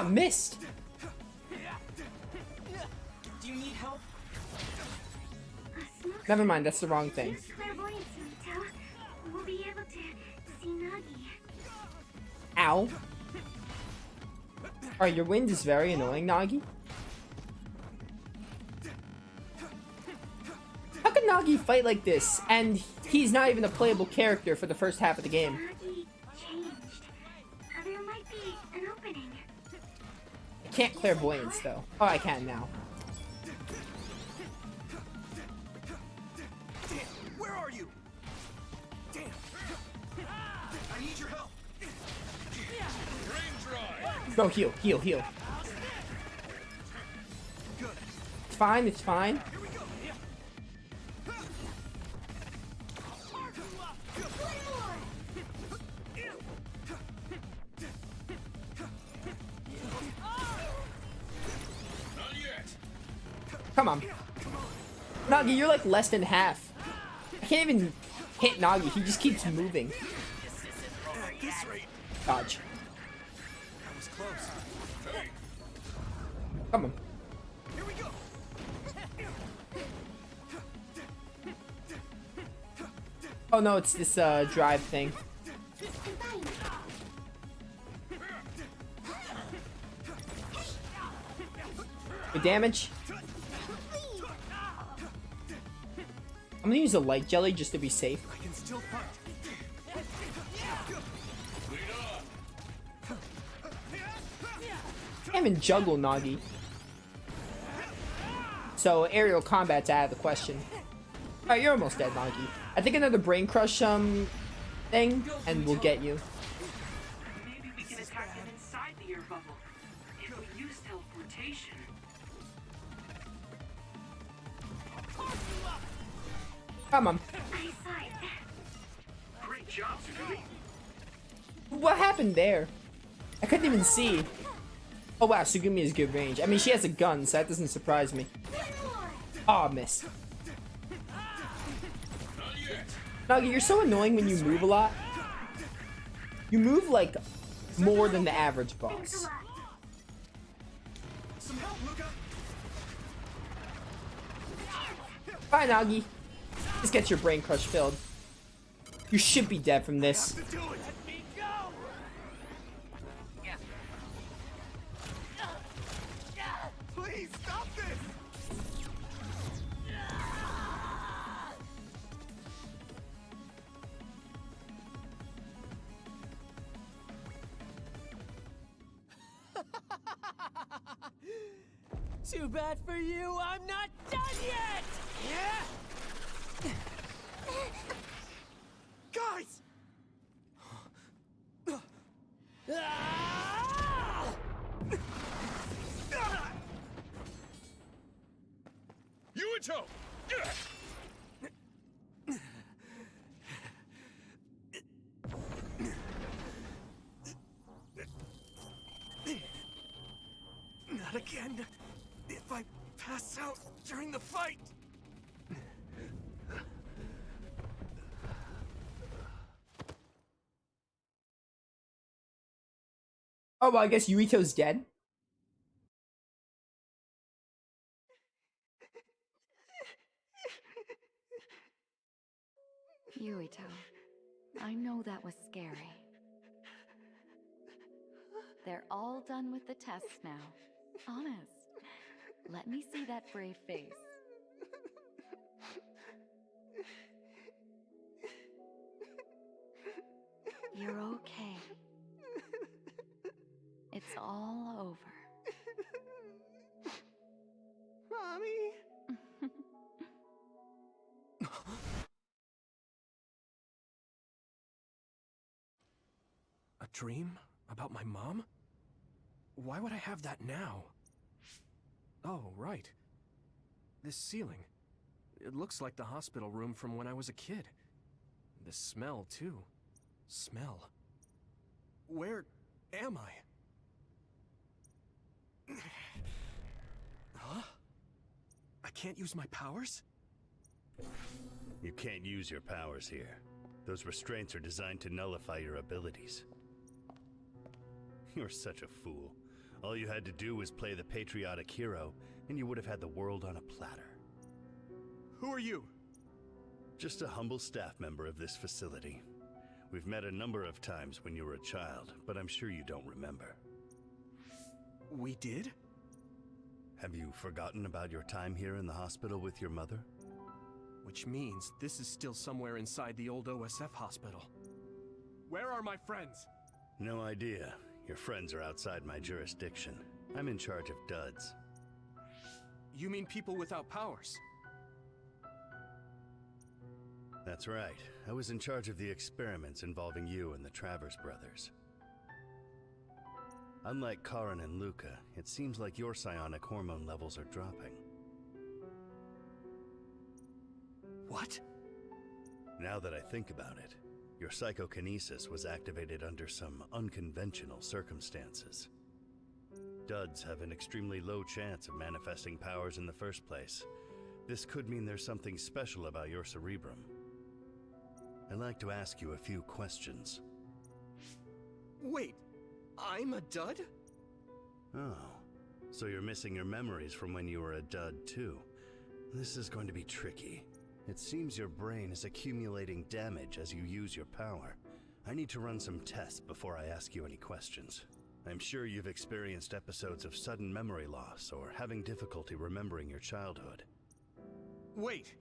Oh, missed. Do you need help? Never mind, that's the wrong thing. Clairvoyance, Yuito. We'll be able to see Nagi. Ow. Alright, your wind is very annoying, Nagi. How can Nagi fight like this? And he's not even a playable character for the first half of the game. Nagi changed. There might be an opening. I can't clairvoyance, though. Oh, I can now. Damn, where are you? Damn. I need your help. Go heal, heal, heal. Good. It's fine, it's fine. Here we go. Come on. Nagi, you're like less than half. I can't even hit Nagi, he just keeps moving. At this rate, Dodge. that was close. Come on. Here we go. Oh no, it's this drive thing. Good damage. I'm gonna use a light jelly just to be safe. I can still fight. Can't even juggle Nagi. So aerial combat's out of the question. Alright, you're almost dead, Nagi. I think another brain crush thing, and we'll get you. Maybe we can attack them inside the air bubble. If we use teleportation. Come on. Great job, Sugumi. What happened there? I couldn't even see. Oh wow, Sugumi is good range. I mean, she has a gun, so that doesn't surprise me. Oh, miss. Nagi, you're so annoying when you move a lot. You move like more than the average boss. Some help, Luca. Bye, Nagi. Just get your brain crush filled. You should be dead from this. Do it. Let me go. Please stop this. Too bad for you, I'm not done yet! Guys. Ah! Yuito! Not again. If I pass out during the fight. Oh, well, I guess Yuito's dead. Yuito, I know that was scary. They're all done with the tests now. Honest. Let me see that brave face. You're okay. It's all over. Mommy. A dream about my mom? Why would I have that now? Oh, right. This ceiling. It looks like the hospital room from when I was a kid. The smell, too. Smell. Where am I? Huh? I can't use my powers? You can't use your powers here. Those restraints are designed to nullify your abilities. You're such a fool. All you had to do was play the patriotic hero, and you would have had the world on a platter. Who are you? Just a humble staff member of this facility. We've met a number of times when you were a child, but I'm sure you don't remember. We did? Have you forgotten about your time here in the hospital with your mother? Which means this is still somewhere inside the old OSF hospital. Where are my friends? No idea. Your friends are outside my jurisdiction. I'm in charge of duds. You mean people without powers? That's right. I was in charge of the experiments involving you and the Travers brothers. Unlike Karin and Luca, it seems like your psionic hormone levels are dropping. What? Now that I think about it, your psychokinesis was activated under some unconventional circumstances. Duds have an extremely low chance of manifesting powers in the first place. This could mean there's something special about your cerebrum. I'd like to ask you a few questions. Wait, I'm a dud? Oh, so you're missing your memories from when you were a dud too. This is going to be tricky. It seems your brain is accumulating damage as you use your power. I need to run some tests before I ask you any questions. I'm sure you've experienced episodes of sudden memory loss or having difficulty remembering your childhood. Wait,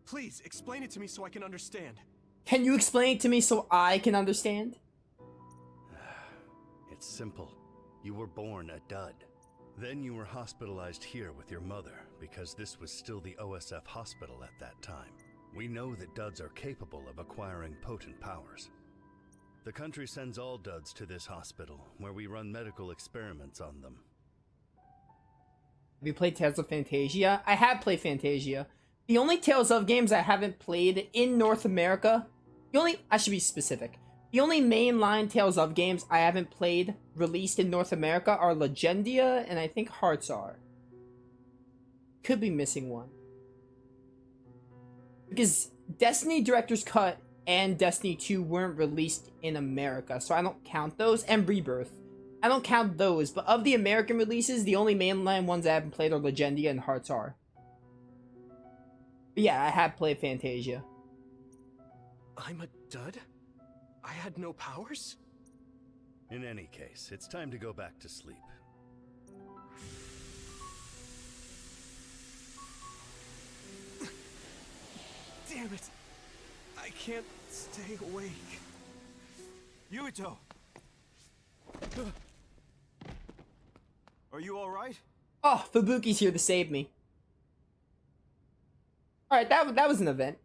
please explain it to me so I can understand. Can you explain it to me so I can understand? It's simple. You were born a dud. Then you were hospitalized here with your mother because this was still the OSF hospital at that time. We know that duds are capable of acquiring potent powers. The country sends all duds to this hospital where we run medical experiments on them. Have you played Tales of Fantasia? I have played Fantasia. The only Tales of games I haven't played in North America, I should be specific. The only mainline Tales of games I haven't played released in North America are Legendia and I think Hearts are. Could be missing one. Because Destiny Director's Cut and Destiny 2 weren't released in America, so I don't count those. And Rebirth. I don't count those, but of the American releases, the only mainline ones I haven't played are Legendia and Hearts are. But yeah, I have played Fantasia. I'm a dud? I had no powers? In any case, it's time to go back to sleep. Damn it! I can't stay awake. Yuito! Are you alright? Oh, Fubuki's here to save me. Alright, that was an event.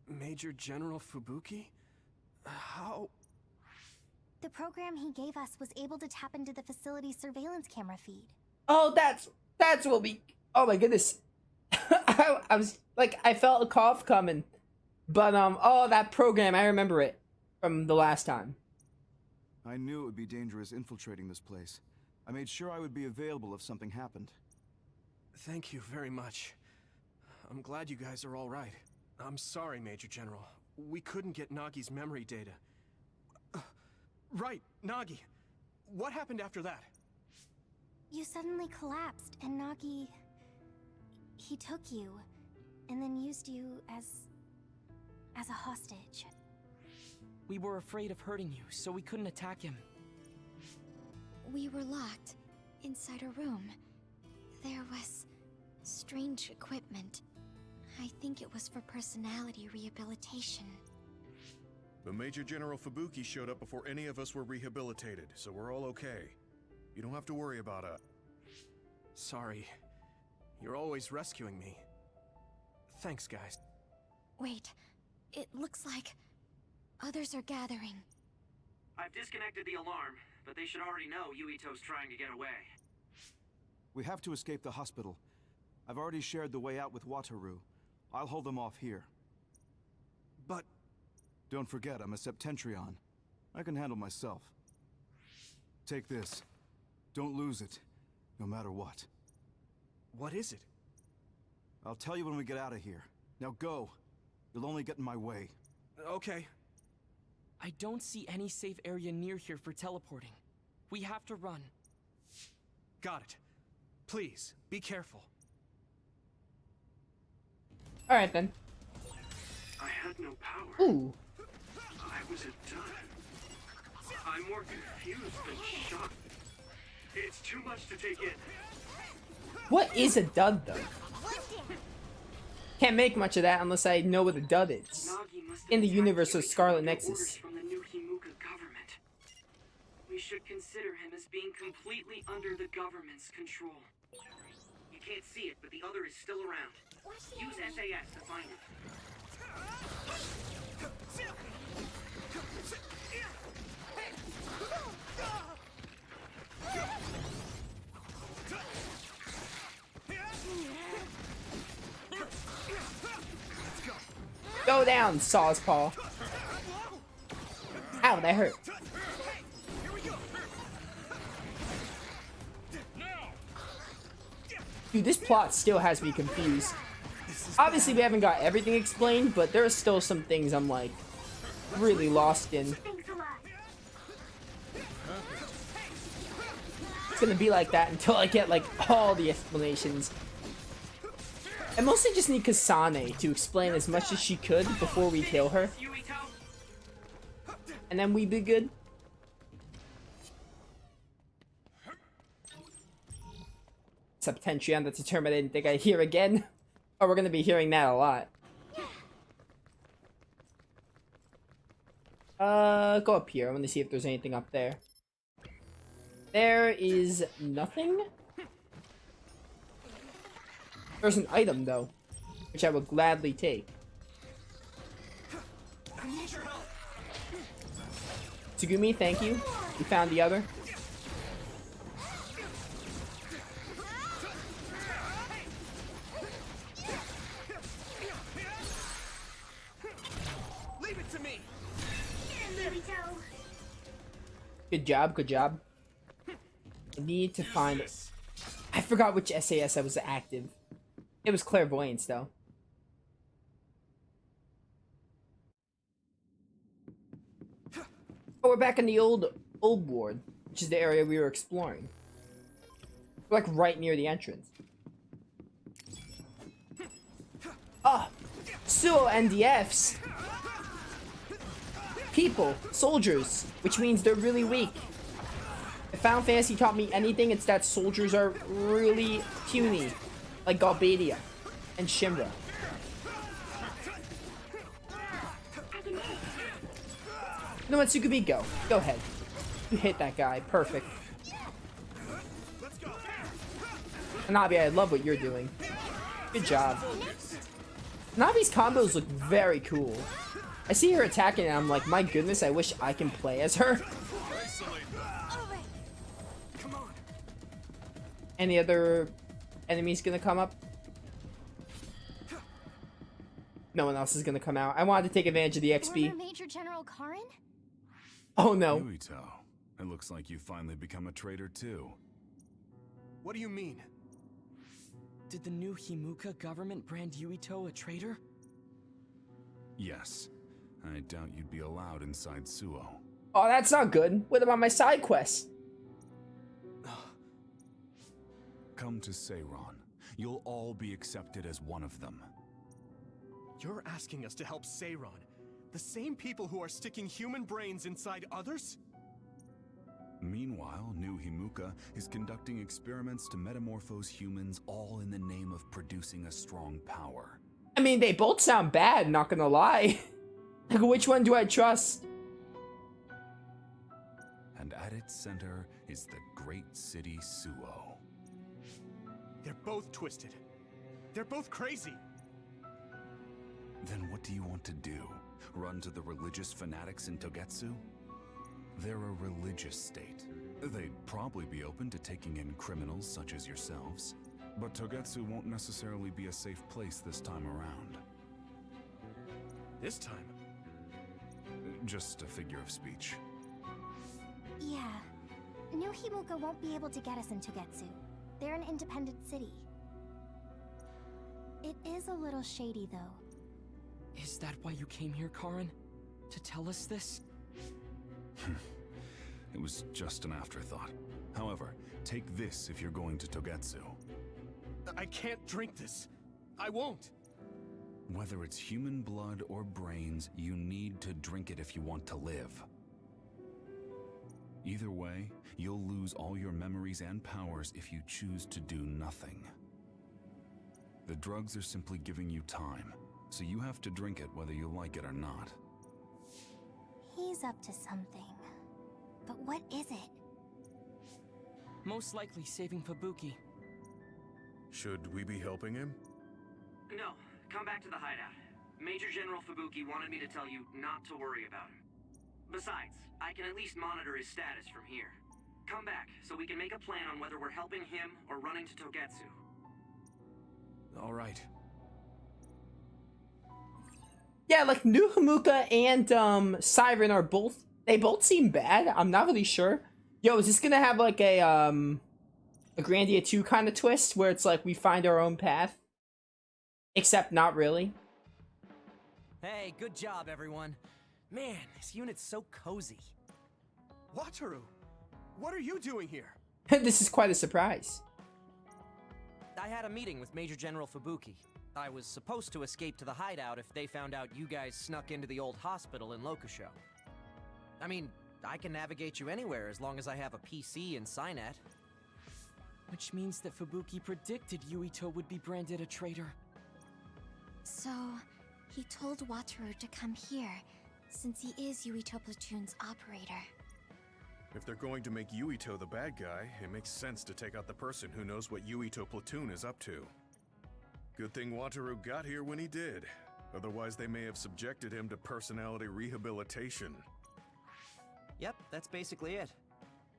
Major General Fubuki? How? The program he gave us was able to tap into the facility's surveillance camera feed. Oh, that's what we... Oh my goodness. I was, like, I felt a cough coming. But, oh, that program, I remember it from the last time. I knew it would be dangerous infiltrating this place. I made sure I would be available if something happened. Thank you very much. I'm glad you guys are all right. I'm sorry, Major General. We couldn't get Nagi's memory data. Right, Nagi. What happened after that? You suddenly collapsed, and Nagi... he took you, and then used you as a hostage. We were afraid of hurting you, so we couldn't attack him. We were locked inside a room. There was strange equipment. I think it was for personality rehabilitation. The Major General Fubuki showed up before any of us were rehabilitated, so we're all okay. You don't have to worry about us. Sorry. You're always rescuing me. Thanks, guys. Wait, it looks like others are gathering. I've disconnected the alarm, but they should already know Yuito's trying to get away. We have to escape the hospital. I've already shared the way out with Wataru. I'll hold them off here. But... Don't forget, I'm a Septentrion. I can handle myself. Take this. Don't lose it, no matter what. what is it? I'll tell you when we get out of here. Now go. You'll only get in my way. Okay. I don't see any safe area near here for teleporting. We have to run. Got it. Please, be careful. Alright then. I had no power. Ooh. I was a dud. I'm more confused than shocked. It's too much to take in. What is a dud, though? Can't make much of that unless I know what a dud is. Nagi must have In the attacked universe of Yuito Scarlet under orders Nexus. from the new Himuka government. We should consider him as being completely under the government's control. You can't see it, but the other is still around. Use SAS to find it. Go down, Sawspaw. Ow, that hurt. Dude, this plot still has me confused. Obviously, we haven't got everything explained, but there are still some things I'm like really lost in. It's gonna be like that until I get like all the explanations. I mostly just need Kasane to explain as much as she could before we kill her, and then we be good. Septentrion, that's a term I didn't think I'd hear again. Oh, we're gonna be hearing that a lot. Go up here. I want to see if there's anything up there. There is nothing. There's an item, though, which I would gladly take. Tsugumi, thank you. You found the other. Leave it to me. Good job, good job. I need to find... I forgot which SAS I was active. It was Clairvoyance, though. Oh, we're back in the old ward, which is the area we were exploring. We're like right near the entrance. Ah! Suo NDFs! People, soldiers, which means they're really weak. If Final Fantasy taught me anything, it's that soldiers are really puny, like Galbadia and Shinra. No, what, Tsugumi, go. Go ahead. You hit that guy. Perfect. Nabi, I love what you're doing. Good job. Nabi's combos look very cool. I see her attacking and I'm like, my goodness, I wish I can play as her. Any other enemies gonna come up? No one else is gonna come out. I wanted to take advantage of the XP. Former Major General Karin? Oh no. Yuito, it looks like you finally become a traitor too. What do you mean? Did the new Himuka government brand Yuito a traitor? Yes. I doubt you'd be allowed inside Suo. Oh, that's not good. What about my side quest? Come to Seiron. You'll all be accepted as one of them. You're asking us to help Seiron, the same people who are sticking human brains inside others? Meanwhile, new Himuka is conducting experiments to metamorphose humans, all in the name of producing a strong power. I mean, they both sound bad, not gonna lie. Like, which one do I trust? And at its center is the great city Suo. They're both twisted. They're both crazy. Then what do you want to do? Run to the religious fanatics in Togetsu? They're a religious state. They'd probably be open to taking in criminals such as yourselves. But Togetsu won't necessarily be a safe place this time around. This time? Just a figure of speech. Yeah. New Himuka won't be able to get us in Togetsu. They're an independent city. It is a little shady, though. Is that why you came here, Karin? To tell us this? It was just an afterthought. However, Take this if you're going to Togetsu. I can't drink this. I won't. Whether it's human blood or brains, you need to drink it if you want to live. Either way, you'll lose all your memories and powers if you choose to do nothing. The drugs are simply giving you time, so you have to drink it whether you like it or not. He's up to something. But what is it? Most likely saving Fubuki. Should we be helping him? No, come back to the hideout. Major General Fubuki wanted me to tell you not to worry about him. Besides, I can at least monitor his status from here. Come back, so we can make a plan on whether we're helping him or running to Togetsu. All right. Yeah, like New Himuka and Siren are both, they both seem bad. I'm not really sure. Yo, is this gonna have like a Grandia 2 kind of twist where it's like we find our own path? Except not really. Hey, good job, everyone. Man, this unit's so cozy. Wataru, what are you doing here? This is quite a surprise. I had a meeting with Major General Fubuki. I was supposed to escape to the hideout if they found out you guys snuck into the old hospital in Lokusho. I mean, I can navigate you anywhere as long as I have a PC and Cynet. Which means that Fubuki predicted Yuito would be branded a traitor. So, he told Wataru to come here, since he is Yuito Platoon's operator. If they're going to make Yuito the bad guy, it makes sense to take out the person who knows what Yuito Platoon is up to. Good thing Wataru got here when he did. Otherwise, they may have subjected him to personality rehabilitation. Yep, that's basically it.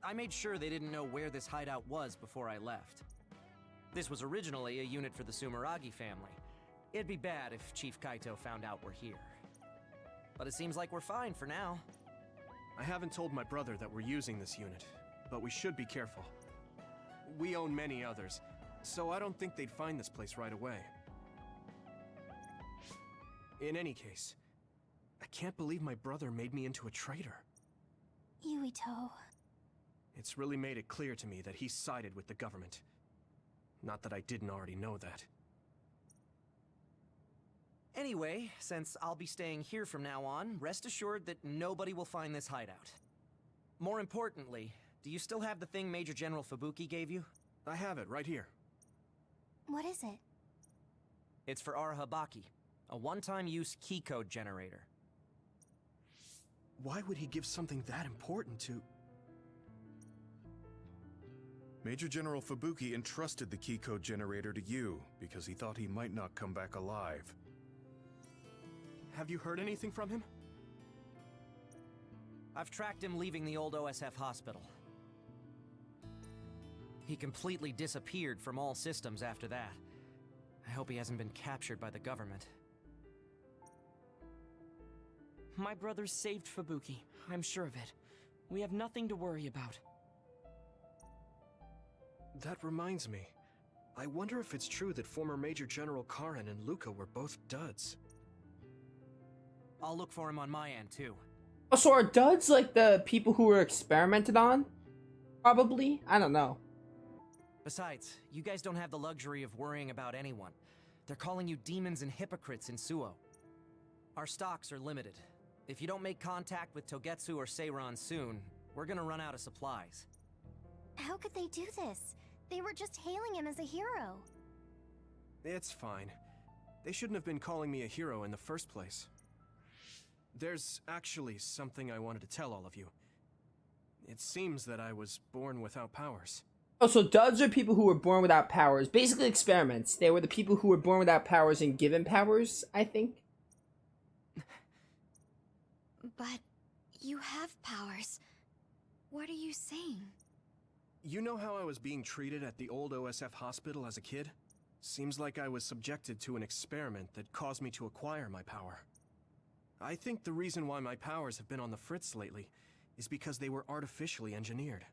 I made sure they didn't know where this hideout was before I left. This was originally a unit for the Sumeragi family. It'd be bad if Chief Kaito found out we're here. But it seems like we're fine for now. I haven't told my brother that we're using this unit, but we should be careful. We own many others, so I don't think they'd find this place right away. In any case, I can't believe my brother made me into a traitor. Yuito. It's really made it clear to me that he sided with the government. Not that I didn't already know that. Anyway, since I'll be staying here from now on, rest assured that nobody will find this hideout. More importantly, do you still have the thing Major General Fubuki gave you? I have it right here. What is it? It's for Arahabaki, a one-time use key code generator. Why would he give something that important to... Major General Fubuki entrusted the key code generator to you because he thought he might not come back alive. Have you heard anything from him? I've tracked him leaving the old OSF hospital. He completely disappeared from all systems after that. I hope he hasn't been captured by the government. My brother saved Fubuki, I'm sure of it. We have nothing to worry about. That reminds me. I wonder if it's true that former Major General Karen and Luca were both duds. I'll look for him on my end, too. Oh, so are duds like the people who were experimented on? Probably? I don't know. Besides, you guys don't have the luxury of worrying about anyone. They're calling you demons and hypocrites in Suo. Our stocks are limited. If you don't make contact with Togetsu or Seiran soon, we're gonna run out of supplies. How could they do this? They were just hailing him as a hero. It's fine. They shouldn't have been calling me a hero in the first place. There's actually something I wanted to tell all of you. It seems that I was born without powers. Oh, so duds are people who were born without powers. Basically experiments. They were the people who were born without powers and given powers, I think. But you have powers. What are you saying? You know how I was being treated at the old OSF hospital as a kid? Seems like I was subjected to an experiment that caused me to acquire my power. I think the reason why my powers have been on the fritz lately is because they were artificially engineered.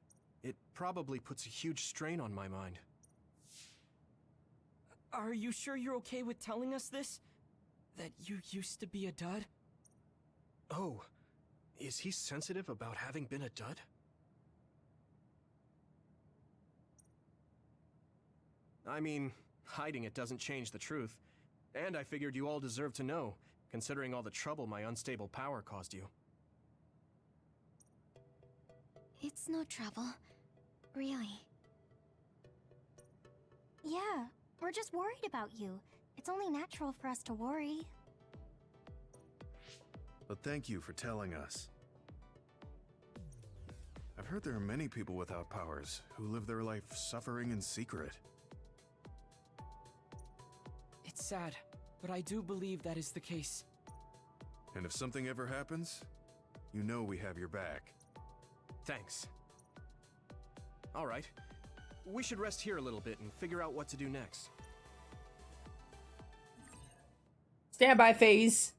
It probably puts a huge strain on my mind. Are you sure you're okay with telling us this? That you used to be a dud? Oh, is he sensitive about having been a dud? I mean, hiding it doesn't change the truth. And I figured you all deserve to know, considering all the trouble my unstable power caused you. It's no trouble. Really. Yeah, we're just worried about you. It's only natural for us to worry. But thank you for telling us. I've heard there are many people without powers who live their life suffering in secret. It's sad, but I do believe that is the case. And if something ever happens, you know we have your back. Thanks. Alright. We should rest here a little bit and figure out what to do next. Standby phase.